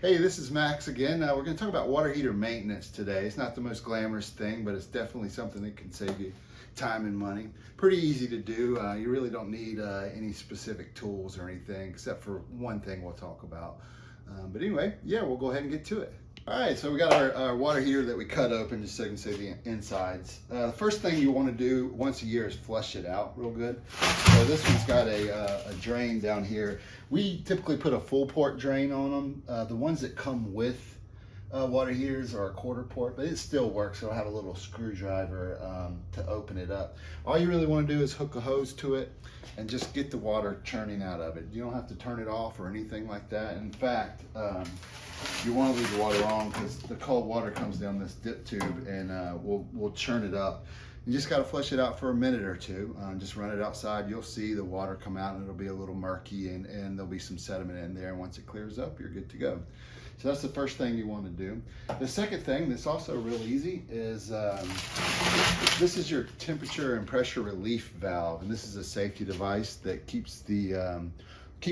Hey, this is Max again. We're going to talk about water heater maintenance today. It's not the most glamorous thing, but it's definitely something that can save you time and money. Pretty easy to do. You really don't need any specific tools or anything, except for one thing we'll talk about. But anyway, yeah, we'll go ahead and get to it. All right, so we got our water heater that we cut open just so you can see the insides. The first thing you want to do once a year is flush it out real good. So this one's got a drain down here. We typically put a full port drain on them. The ones that come with water heaters are a quarter port, but it still works. So I'll have a little screwdriver to open it up. All you really want to do is hook a hose to it and just get the water churning out of it. You don't have to turn it off or anything like that. In fact, you want to leave the water on because the cold water comes down this dip tube and we'll churn it up. You just got to flush it out for a minute or two. Just run it outside. You'll see the water come out and it'll be a little murky and there'll be some sediment in there. And once it clears up, you're good to go. So that's the first thing you want to do. The second thing that's also real easy is this is your temperature and pressure relief valve. And this is a safety device that keeps the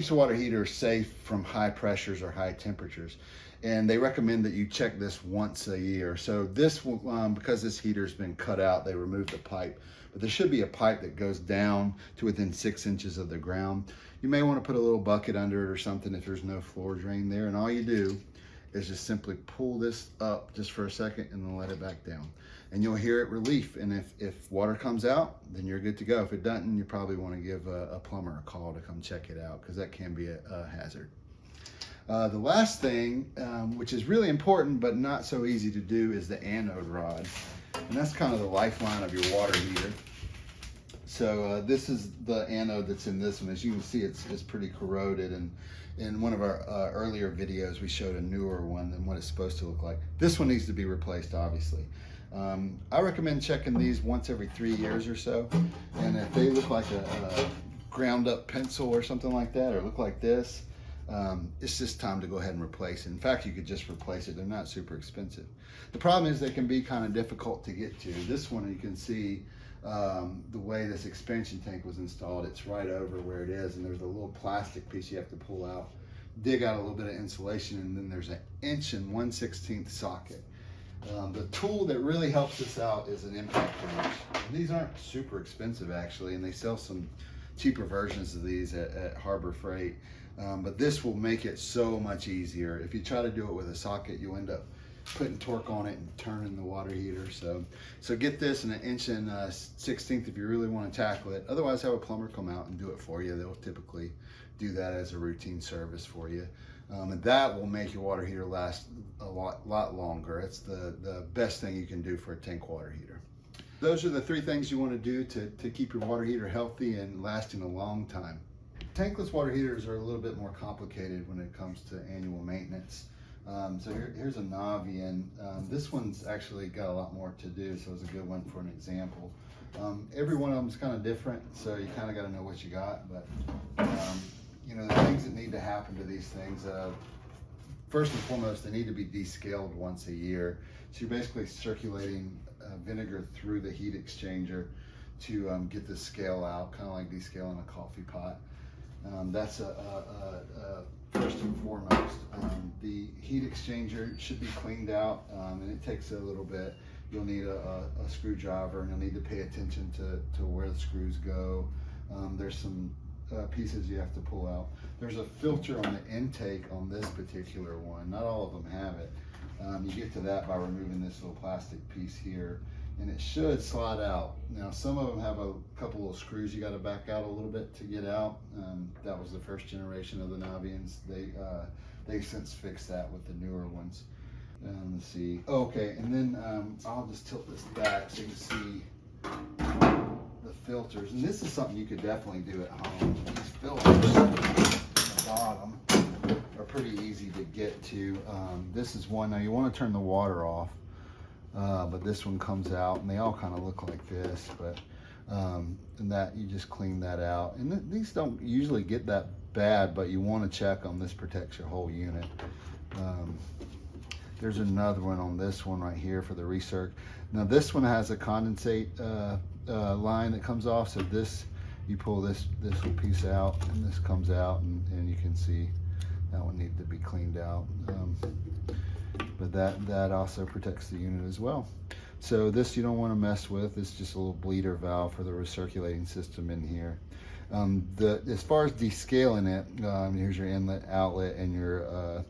water heater safe from high pressures or high temperatures. And they recommend that you check this once a year. So this will, because this heater's been cut out, they removed the pipe. But there should be a pipe that goes down to within 6 inches of the ground. You may want to put a little bucket under it or something if there's no floor drain there. And all you do is just simply pull this up just for a second and then let it back down. And you'll hear it relief. And if water comes out, then you're good to go. If it doesn't, you probably want to give a plumber a call to come check it out because that can be a hazard. The last thing, which is really important but not so easy to do, is the anode rod. And that's kind of the lifeline of your water heater. So this is the anode that's in this one. As you can see, it's pretty corroded. And in one of our earlier videos, we showed a newer one than what it's supposed to look like. This one needs to be replaced, obviously. I recommend checking these once every 3 years or so. And if they look like a ground up pencil or something like that, or look like this, it's just time to go ahead and replace it. In fact, you could just replace it. They're not super expensive. The problem is they can be kind of difficult to get to. This one, you can see the way this expansion tank was installed. It's right over where it is, and there's a little plastic piece you have to pull out, dig out a little bit of insulation, and then there's an 1/16" socket. The tool that really helps us out is an impact wrench. These aren't super expensive actually, and they sell some cheaper versions of these at Harbor Freight. But this will make it so much easier. If you try to do it with a socket, you'll end up putting torque on it and turning the water heater. So get this in an 1/16" if you really want to tackle it. Otherwise, have a plumber come out and do it for you. They'll typically do that as a routine service for you. And that will make your water heater last a lot longer. It's the best thing you can do for a tank water heater. Those are the 3 things you want to do to keep your water heater healthy and lasting a long time. Tankless water heaters are a little bit more complicated when it comes to annual maintenance. So here's a Navian. This one's actually got a lot more to do, so it's a good one for an example. Every one of them is kind of different, so you kind of got to know what you got. But you know, the things that need to happen to these things, first and foremost, they need to be descaled once a year. So you're basically circulating vinegar through the heat exchanger to get the scale out, kind of like descaling a coffee pot. That's first and foremost. The heat exchanger should be cleaned out, and it takes a little bit. You'll need a screwdriver, and you'll need to pay attention to where the screws go. There's some pieces you have to pull out. There's a filter on the intake on this particular one. Not all of them have it. You get to that by removing this little plastic piece here, and it should slide out. Now, some of them have a couple little screws you got to back out a little bit to get out. That was the first generation of the Navians. They since fixed that with the newer ones. Let's see. Okay, and then I'll just tilt this back so you can see the filters. And this is something you could definitely do at home. These filters at the bottom are pretty easy to get to. This is one. Now you want to turn the water off. But this one comes out, and they all kind of look like this, but and that you just clean that out. And these don't usually get that bad, but you want to check them. This protects your whole unit. There's another one on this one right here for the recirc. Now this one has a condensate line that comes off, so this, you pull this little piece out, and this comes out, and you can see That one needed to be cleaned out. But that also protects the unit as well. So this you don't want to mess with. It's just a little bleeder valve for the recirculating system in here. As far as descaling it, here's your inlet, outlet, and your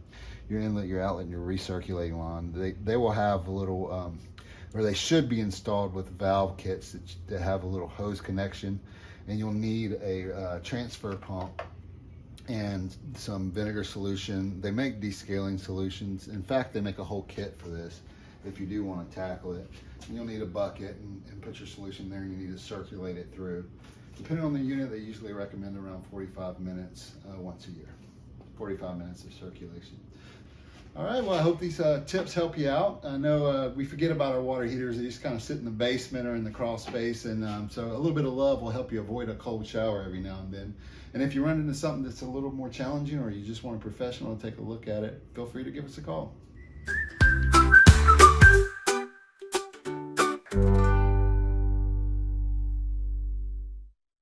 inlet, your outlet, and your recirculating line. They will have a little, or they should be installed with valve kits that have a little hose connection, and you'll need a transfer pump and some vinegar solution. They make descaling solutions. In fact, they make a whole kit for this if you do want to tackle it. And you'll need a bucket and put your solution there, and you need to circulate it through. Depending on the unit, they usually recommend around 45 minutes once a year. 45 minutes of circulation. All right, well, I hope these tips help you out. I know we forget about our water heaters. They just kind of sit in the basement or in the crawl space, and so a little bit of love will help you avoid a cold shower every now and then. And if you run into something that's a little more challenging, or you just want a professional to take a look at it, feel free to give us a call.